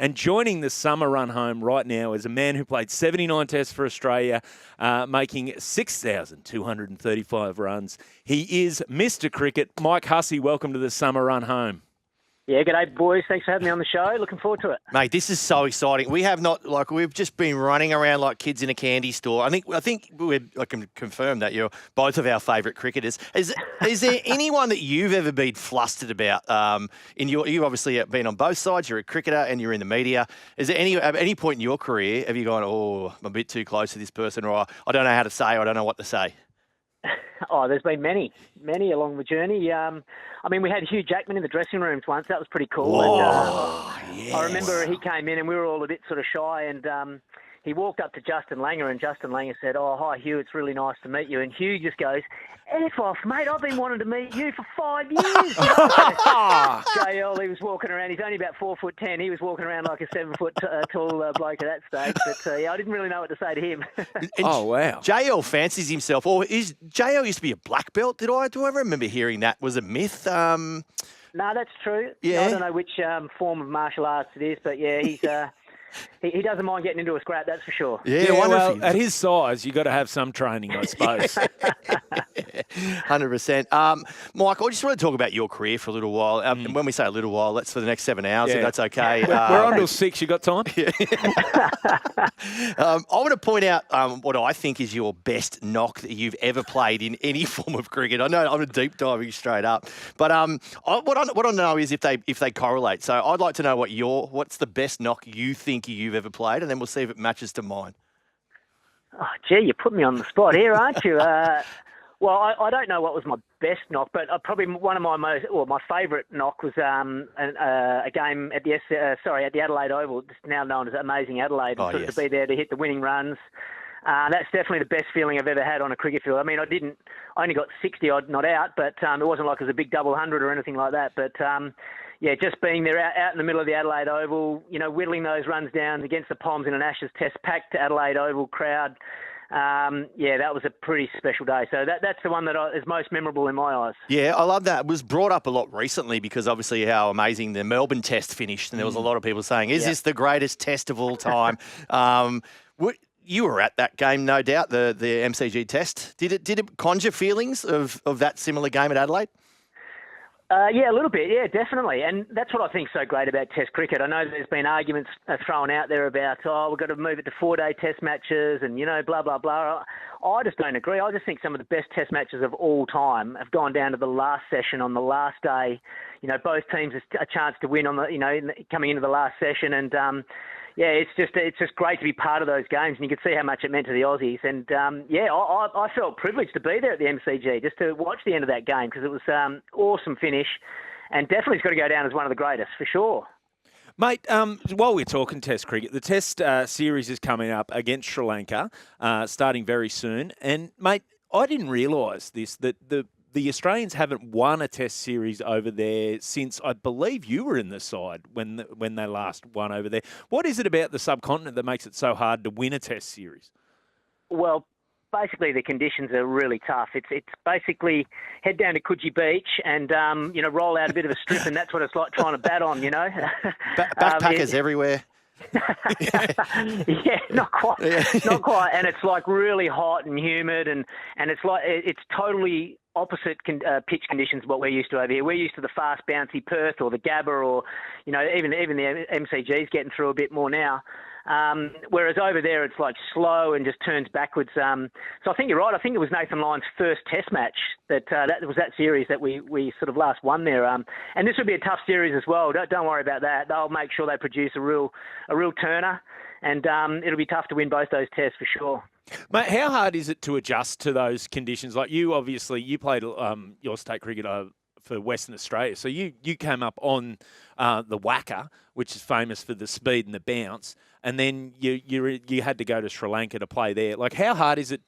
And joining the summer run home right now is a man who played 79 tests for Australia, making 6,235 runs. He is Mr. Cricket. Mike Hussey, welcome to the summer run home. Yeah, g'day, boys. Thanks for having me on the show. Looking forward to it. Mate, this is so exciting. We have not, we've just been running around like kids in a candy store. I think I can confirm that you're both of our favourite cricketers. Is there anyone that you've ever been flustered about? You've obviously been on both sides. You're a cricketer and you're in the media. Is there at any point in your career have you gone, oh, I'm a bit too close to this person, or I don't know how to say, or I don't know what to say? Oh, there's been many along the journey. We had Hugh Jackman in the dressing rooms once. That was pretty cool. Yes. I remember he came in and we were all a bit sort of shy, and he walked up to Justin Langer, and Justin Langer said, "Oh, hi, Hugh, it's really nice to meet you." And Hugh just goes, "F off, mate, I've been wanting to meet you for 5 years." JL, he was walking around. He's only about 4'10". He was walking around like a 7 foot tall bloke at that stage. But, I didn't really know what to say to him. Oh, wow. JL fancies himself. Or JL used to be a black belt? Do I ever remember hearing that was a myth? No, that's true. Yeah. I don't know which form of martial arts it is, but, yeah, he's... He doesn't mind getting into a scrap, that's for sure. Yeah, well, at his size, you've got to have some training, I suppose. 100%. Mike, I just want to talk about your career for a little while. And when we say a little while, that's for the next 7 hours, if that's okay. We're on till 6. You got time? I want to point out what I think is your best knock that you've ever played in any form of cricket. I know I'm a deep diving straight up, but what I know is if they correlate. So I'd like to know what's the best knock you think you've ever played, and then we'll see if it matches to mine. Oh, gee, you put me on the spot here, aren't you? Well, I don't know what was my best knock, but probably one of my favourite knock was a game at the Adelaide Oval, it's now known as Amazing Adelaide, to be there to hit the winning runs. That's definitely the best feeling I've ever had on a cricket field. I mean, I only got 60 odd not out, but it wasn't like it was a big double hundred or anything like that. But just being there out in the middle of the Adelaide Oval, whittling those runs down against the Poms in an Ashes Test, packed Adelaide Oval crowd. That was a pretty special day. So that's the one that is most memorable in my eyes. Yeah, I love that. It was brought up a lot recently because obviously how amazing the Melbourne Test finished, and there was a lot of people saying, "Is this the greatest Test of all time?" You were at that game, no doubt, the MCG Test. Did it conjure feelings of that similar game at Adelaide? A little bit, yeah, definitely. And that's what I think is so great about Test cricket. I know there's been arguments thrown out there about, we've got to move it to 4-day Test matches and, blah, blah, blah. I just don't agree. I just think some of the best Test matches of all time have gone down to the last session on the last day. Both teams a chance to win on coming into the last session, and it's just great to be part of those games, and you could see how much it meant to the Aussies. And I felt privileged to be there at the MCG just to watch the end of that game because it was awesome finish, and definitely it's got to go down as one of the greatest for sure. Mate, while we're talking Test cricket, the Test series is coming up against Sri Lanka, starting very soon. And mate, I didn't realise that the Australians haven't won a Test series over there since I believe you were in the side when they last won over there. What is it about the subcontinent that makes it so hard to win a Test series? Well, basically the conditions are really tough. It's basically head down to Coogee Beach and roll out a bit of a strip, and that's what it's like trying to bat on. Backpackers everywhere. Not quite. And it's like really hot and humid, and it's totally opposite pitch conditions what we're used to over here. We're used to the fast bouncy Perth or the Gabba, or even the MCG's getting through a bit more now. Whereas over there it's like slow and just turns backwards. So I think you're right. I think it was Nathan Lyon's first Test match that was that series that we sort of last won there. And this would be a tough series as well. Don't worry about that. They'll make sure they produce a real turner, and it'll be tough to win both those Tests for sure. Mate, how hard is it to adjust to those conditions? Like you played your state cricket for Western Australia, so you came up on the Wacker, which is famous for the speed and the bounce, and then you had to go to Sri Lanka to play there. Like, how hard is it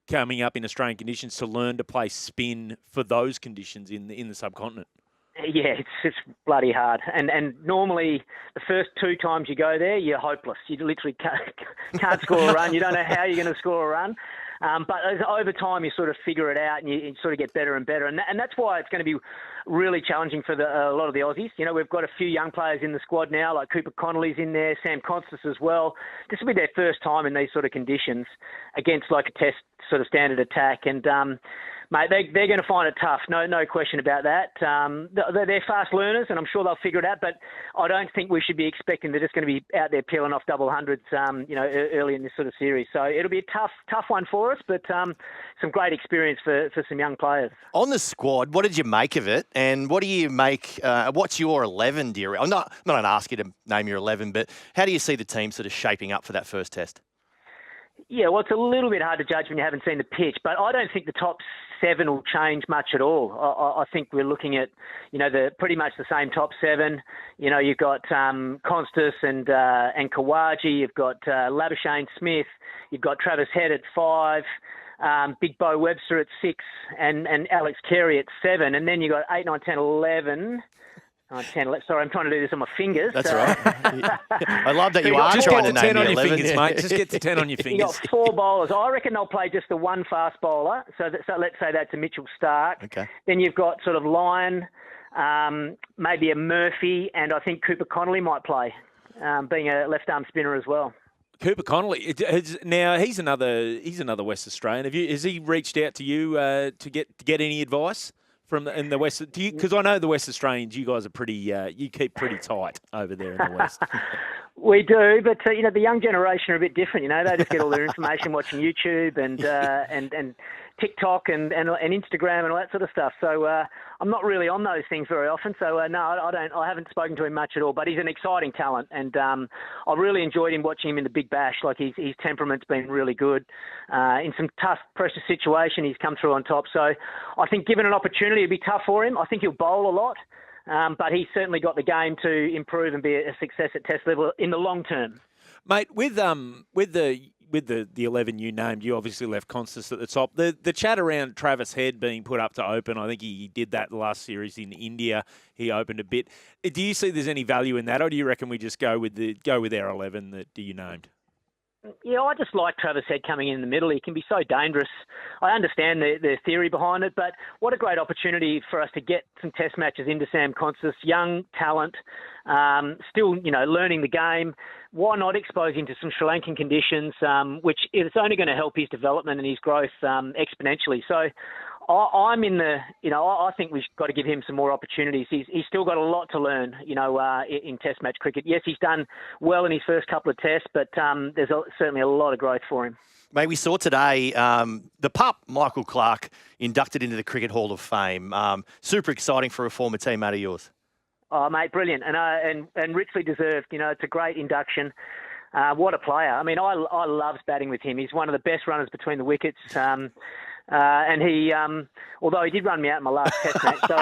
coming up in Australian conditions to learn to play spin for those conditions in the subcontinent? Yeah, it's bloody hard. And normally the first 2 times you go there, you're hopeless. You literally can't score a run. You don't know how you're going to score a run. But over time, you sort of figure it out and you sort of get better and better. And that's why it's going to be really challenging for a lot of the Aussies. You know, we've got a few young players in the squad now, like Connolly's in there, Sam Konstas as well. This will be their first time in these sort of conditions against like a Test sort of standard attack. And, mate, they're going to find it tough. No question about that. They're fast learners, and I'm sure they'll figure it out. But I don't think we should be expecting they're just going to be out there peeling off double hundreds, early in this sort of series. So it'll be a tough one for us, but some great experience for some young players. On the squad, what did you make of it? And what do you make? What's your 11, dear? I'm not going to ask you to name your 11, but how do you see the team sort of shaping up for that first Test? Yeah, well, it's a little bit hard to judge when you haven't seen the pitch, but I don't think the top 7 will change much at all. I think we're looking at, pretty much the same top 7. You know, you've got Konstas and Kawaji, you've got Labuschagne Smith, you've got Travis Head at 5, Big Bo Webster at 6, and Alex Carey at 7, and then you've got 8, 9, 10, 11. 10, sorry, I'm trying to do this on my fingers. That's right. I love that you are just trying get to to name 10 on your your 11. fingers, mate. Just get to 10 on your You've fingers. got 4 bowlers. I reckon they'll play just the one fast bowler. So let's say that's a Mitchell Starc. Okay. Then you've got sort of Lyon, maybe a Murphy, and I think Connolly might play, being a left-arm spinner as well. Connolly. Now he's another West Australian. Has he reached out to you to get any advice in the West? Because I know the West Australians, you guys are pretty. You keep pretty tight over there in the West. We do, but the young generation are a bit different. They just get all their information watching YouTube and TikTok and Instagram and all that sort of stuff. So I'm not really on those things very often. So no, I don't. I haven't spoken to him much at all. But he's an exciting talent, and I really enjoyed him watching him in the Big Bash. Like his temperament's been really good. In some tough pressure situation, he's come through on top. So I think given an opportunity, it'd be tough for him. I think he'll bowl a lot. But he's certainly got the game to improve and be a success at Test level in the long term. Mate, with the 11 you named, you obviously left Konstas at the top. The chat around Travis Head being put up to open, I think he did that last series in India. He opened a bit. Do you see there's any value in that, or do you reckon we just go with our 11 that you named? Yeah, I just like Travis Head coming in the middle. He can be so dangerous. I understand the theory behind it, but what a great opportunity for us to get some Test matches into Sam Konstas, young talent, still, learning the game. Why not expose him to some Sri Lankan conditions, which is only going to help his development and his growth exponentially. So I'm in I think we've got to give him some more opportunities. He's still got a lot to learn, in Test match cricket. Yes, he's done well in his first couple of Tests, but there's certainly a lot of growth for him. Mate, we saw today the pup, Michael Clarke, inducted into the Cricket Hall of Fame. Super exciting for a former teammate of yours. Oh, mate, brilliant. And richly deserved. It's a great induction. What a player. I mean, I love batting with him. He's one of the best runners between the wickets. And he, although he did run me out in my last Test match, so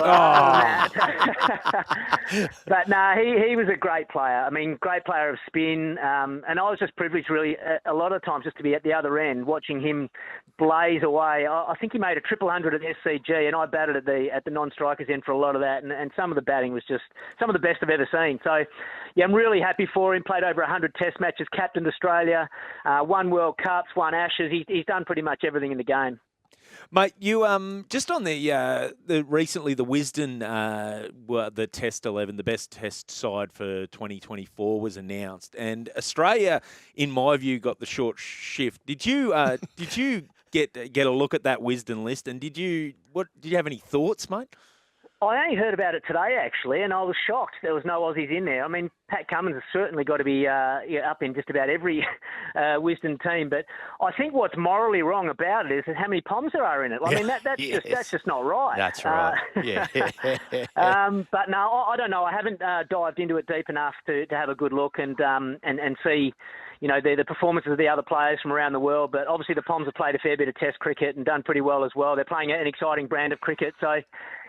but no, he was a great player. I mean, great player of spin, and I was just privileged, really, a lot of times just to be at the other end, watching him blaze away. I think he made a 100 at SCG, and I batted at the non-strikers end for a lot of that, and some of the batting was just some of the best I've ever seen. So, yeah, I'm really happy for him. Played over 100 Test matches, captained Australia, won World Cups, won Ashes. He's done pretty much everything in the game. Mate, you just on the recently the Wisden the Test 11, the best Test side for 2024 was announced, and Australia, in my view, got the short shift. Did you get a look at that Wisden list, and did you have any thoughts, mate? I only heard about it today, actually, and I was shocked there was no Aussies in there. I mean, Pat Cummins has certainly got to be up in just about every Wisden team, but I think what's morally wrong about it is how many Poms there are in it. I mean, that's just not right. That's right. Yeah. But no, I don't know. I haven't dived into it deep enough to have a good look and see, the performances of the other players from around the world. But obviously the Poms have played a fair bit of Test cricket and done pretty well as well. They're playing an exciting brand of cricket, so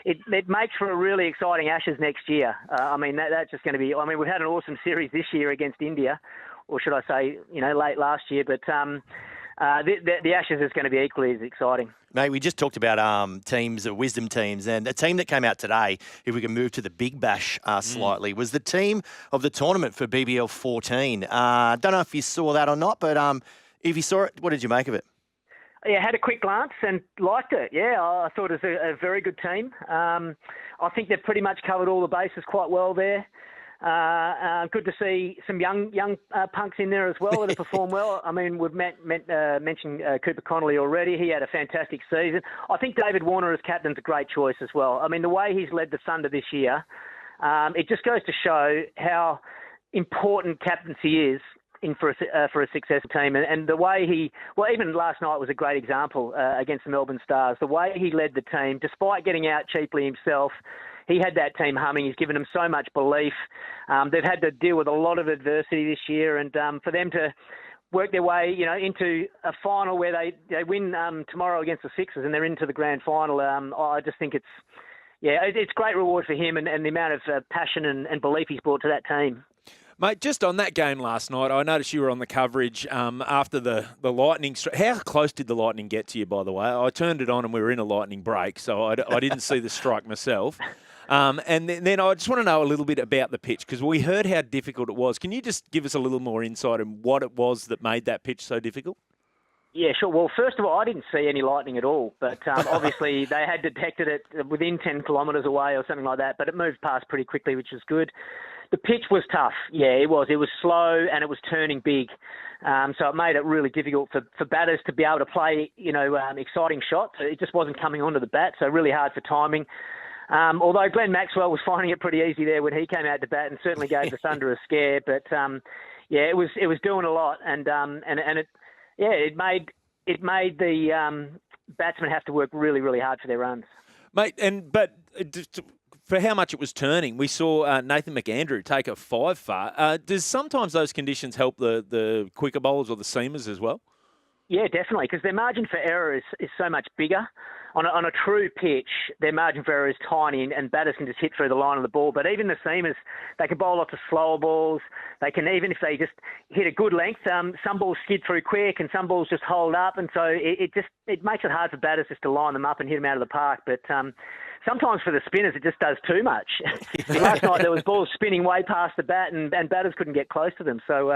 it makes for a really exciting Ashes next year. I mean, that's just going to be... I mean, we've had an awesome series this year against India, or should I say, late last year. But the Ashes is going to be equally as exciting. Mate, we just talked about teams, Wisdom teams, and a team that came out today, if we can move to the Big Bash slightly, was the team of the tournament for BBL 14. Don't know if you saw that or not, but if you saw it, what did you make of it? Yeah, had a quick glance and liked it. Yeah, I thought it was a very good team. I think they've pretty much covered all the bases quite well there. Good to see some young punks in there as well that have performed well. I mean, we've mentioned Cooper Connolly already. He had a fantastic season. I think David Warner as captain's a great choice as well. I mean, the way he's led the Thunder this year, it just goes to show how important captaincy is for a successful team. And the way even last night was a great example against the Melbourne Stars. The way he led the team, despite getting out cheaply himself, he had that team humming. He's given them so much belief. They've had to deal with a lot of adversity this year, and for them to work their way, into a final where they win tomorrow against the Sixers and they're into the grand final, I just think it's great reward for him and the amount of passion and belief he's brought to that team. Mate, just on that game last night, I noticed you were on the coverage after the Lightning. How close did the Lightning get to you, by the way? I turned it on and we were in a Lightning break, so I didn't see the strike myself. And then I just want to know a little bit about the pitch, because we heard how difficult it was. Can you just give us a little more insight on what it was that made that pitch so difficult? Yeah, sure. Well, first of all, I didn't see any lightning at all, but obviously they had detected it within 10 kilometres away or something like that, but it moved past pretty quickly, which was good. The pitch was tough. Yeah, it was. It was slow and it was turning big. So it made it really difficult for batters to be able to play, exciting shots. It just wasn't coming onto the bat, so really hard for timing. Although Glenn Maxwell was finding it pretty easy there when he came out to bat and certainly gave the Thunder a scare. But it was doing a lot, and it made the batsmen have to work really, really hard for their runs. Mate, but for how much it was turning, we saw Nathan McAndrew take a 5 for. Does sometimes those conditions help the quicker bowlers or the seamers as well? Yeah, definitely, because their margin for error is so much bigger. On a true pitch, their margin for error is tiny, and batters can just hit through the line of the ball. But even the seamers, they can bowl lots of slower balls. They can, even if they just hit a good length, some balls skid through quick and some balls just hold up. And so it makes it hard for batters just to line them up and hit them out of the park. But sometimes for the spinners, it just does too much. Last night there was balls spinning way past the bat, and batters couldn't get close to them. So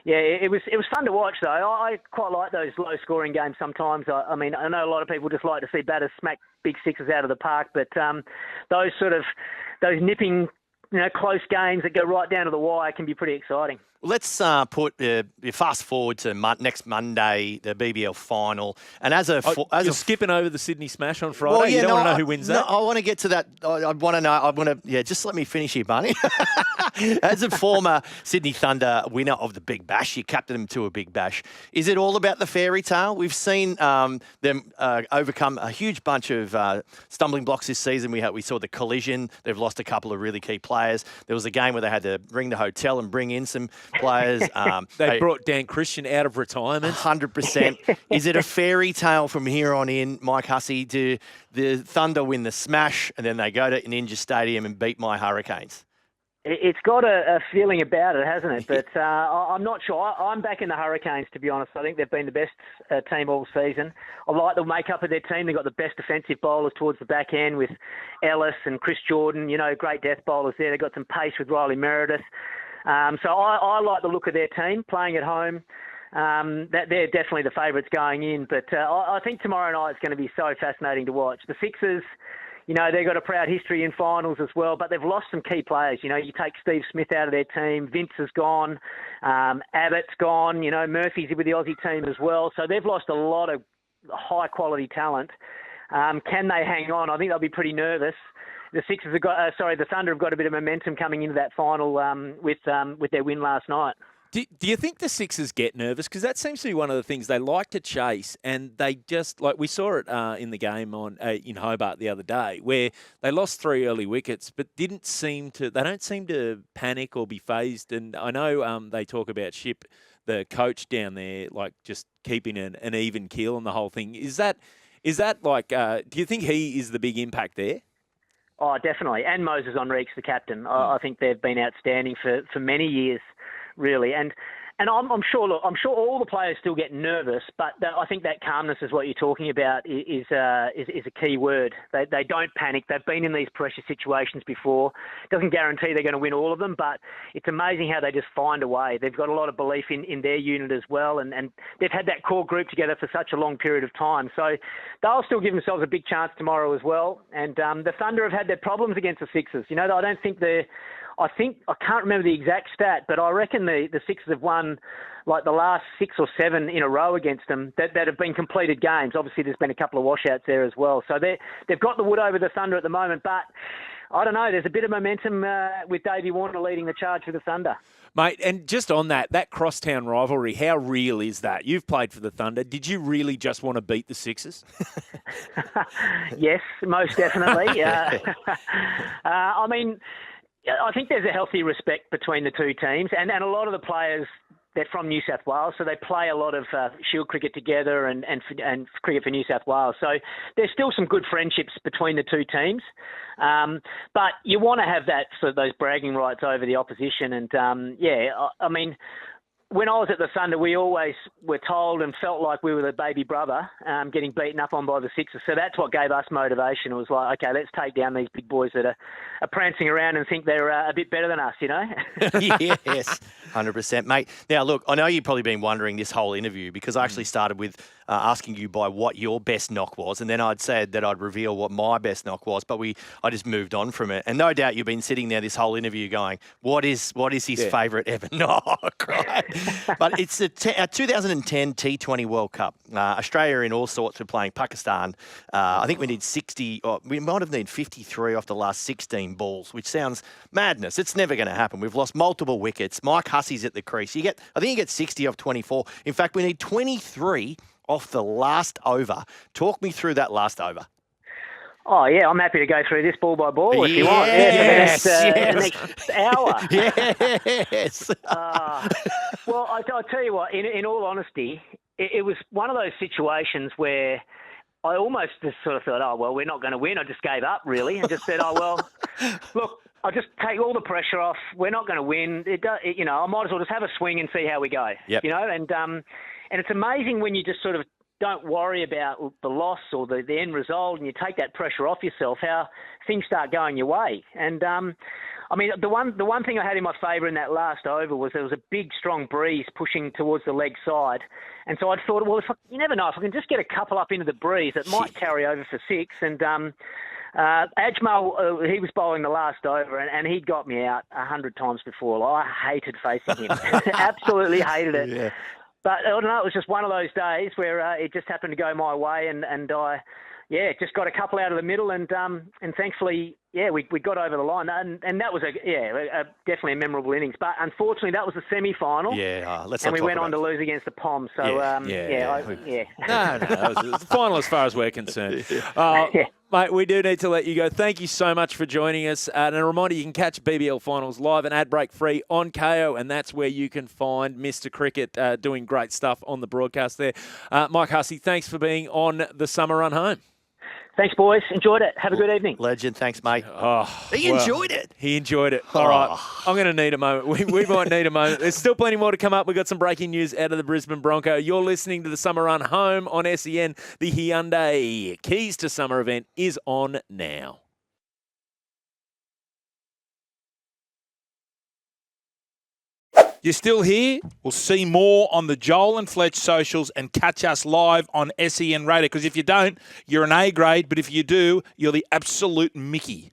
it was fun to watch, though. I quite like those low-scoring games sometimes. I mean, I know a lot of people just like to see batters smack big sixes out of the park, but those nipping, close games that go right down to the wire can be pretty exciting. Let's put fast forward to next Monday, the BBL final, and you're skipping over the Sydney Smash on Friday. Well, yeah, you don't want to know who wins that. I want to get to that. I want to know. Just let me finish here, Barney. As a former Sydney Thunder winner of the Big Bash, you captained them to a Big Bash. Is it all about the fairy tale? We've seen them overcome a huge bunch of stumbling blocks this season. We saw the collision. They've lost a couple of really key players. There was a game where they had to ring the hotel and bring in some players. They brought Dan Christian out of retirement. 100%. Is it a fairy tale from here on in, Mike Hussey? Do the Thunder win the Smash and then they go to Ninja Stadium and beat my Hurricanes? It's got a feeling about it, hasn't it? But I'm not sure. I'm back in the Hurricanes, to be honest. I think they've been the best team all season. I like the makeup of their team. They've got the best defensive bowlers towards the back end with Ellis and Chris Jordan, great death bowlers there. They've got some pace with Riley Meredith. So I like the look of their team playing at home. That they're definitely the favourites going in. But I think tomorrow night is going to be so fascinating to watch. The Sixers, they've got a proud history in finals as well, but they've lost some key players. You take Steve Smith out of their team, Vince has gone, Abbott's gone, Murphy's with the Aussie team as well. So they've lost a lot of high-quality talent. Can they hang on? I think they'll be pretty nervous. The Thunder have got a bit of momentum coming into that final with their win last night. Do you think the Sixers get nervous? Because that seems to be one of the things they like to chase, and they just, like we saw it in the game in Hobart the other day, where they lost 3 early wickets, but they don't seem to panic or be phased. And I know they talk about Ship, the coach down there, like just keeping an even keel on the whole thing. Is that like? Do you think he is the big impact there? Oh, definitely. And Moses Enrique's the captain. I think they've been outstanding for many years, really. And And I'm sure. Look, I'm sure all the players still get nervous, but I think that calmness is what you're talking about. Is a key word. They don't panic. They've been in these pressure situations before. Doesn't guarantee they're going to win all of them, but it's amazing how they just find a way. They've got a lot of belief in their unit as well, and they've had that core group together for such a long period of time. So they'll still give themselves a big chance tomorrow as well. And the Thunder have had their problems against the Sixers. You know, I don't think they're. I can't remember the exact stat, but I reckon the Sixers have won like the last 6 or 7 in a row against them that have been completed games. Obviously, there's been a couple of washouts there as well. So they've got the wood over the Thunder at the moment, but I don't know. There's a bit of momentum with Davey Warner leading the charge for the Thunder. Mate, and just on that crosstown rivalry, how real is that? You've played for the Thunder. Did you really just want to beat the Sixers? Yes, most definitely. I mean, I think there's a healthy respect between the two teams, and a lot of the players, they're from New South Wales, so they play a lot of Shield cricket together and cricket for New South Wales. So there's still some good friendships between the two teams. But you want to have those bragging rights over the opposition. And I mean, when I was at the Thunder, we always were told and felt like we were the baby brother getting beaten up on by the Sixers. So that's what gave us motivation. It was like, okay, let's take down these big boys that are prancing around and think they're a bit better than us, you know? Yes, 100%, mate. Now, look, I know you've probably been wondering this whole interview because I actually started with asking you by what your best knock was, and then I'd said that I'd reveal what my best knock was, but I just moved on from it. And no doubt you've been sitting there this whole interview going, what is his favourite ever knock, right? But it's a 2010 T20 World Cup. Australia in all sorts were playing Pakistan. I think we need 60, or we might have needed 53 off the last 16 balls, which sounds madness. It's never going to happen. We've lost multiple wickets. Mike Hussey's at the crease. I think you get 60 off 24. In fact, we need 23 off the last over. Talk me through that last over. Oh, yeah, I'm happy to go through this ball by ball if you want. Yes, the next hour. Yes. Well, I'll tell you what, in all honesty, it was one of those situations where I almost just sort of thought, oh, well, we're not going to win. I just gave up, really, and just said, oh, well, look, I'll just take all the pressure off. We're not going to win. I might as well just have a swing and see how we go. Yep. You know, and it's amazing when you just sort of don't worry about the loss or the end result and you take that pressure off yourself, how things start going your way. And, I mean, the one thing I had in my favour in that last over was there was a big, strong breeze pushing towards the leg side. And so I thought, well, you never know, if I can just get a couple up into the breeze, it might carry over for 6. And Ajmal, he was bowling the last over and he'd got me out 100 times before. I hated facing him. Absolutely hated it. Yeah. But I don't know, it was just one of those days where it just happened to go my way and I, just got a couple out of the middle and thankfully, we got over the line and that was definitely a memorable innings. But unfortunately, that was the semi-final. Yeah, let's and not we went talk on to about lose against the Poms. So No, that was the final as far as we're concerned. Mate, we do need to let you go. Thank you so much for joining us. And a reminder, you can catch BBL Finals live and ad break free on KO, and that's where you can find Mr. Cricket doing great stuff on the broadcast there. Mike Hussey, thanks for being on the Summer Run Home. Thanks, boys. Enjoyed it. Have a good evening. Legend. Thanks, mate. He enjoyed it. He enjoyed it. All right. I'm going to need a moment. We might need a moment. There's still plenty more to come up. We've got some breaking news out of the Brisbane Bronco. You're listening to the Summer Run Home on SEN. The Hyundai Keys to Summer event is on now. You're still here? We'll see more on the Joel and Fletch socials and catch us live on SEN Radio. Because if you don't, you're an A grade. But if you do, you're the absolute Mickey.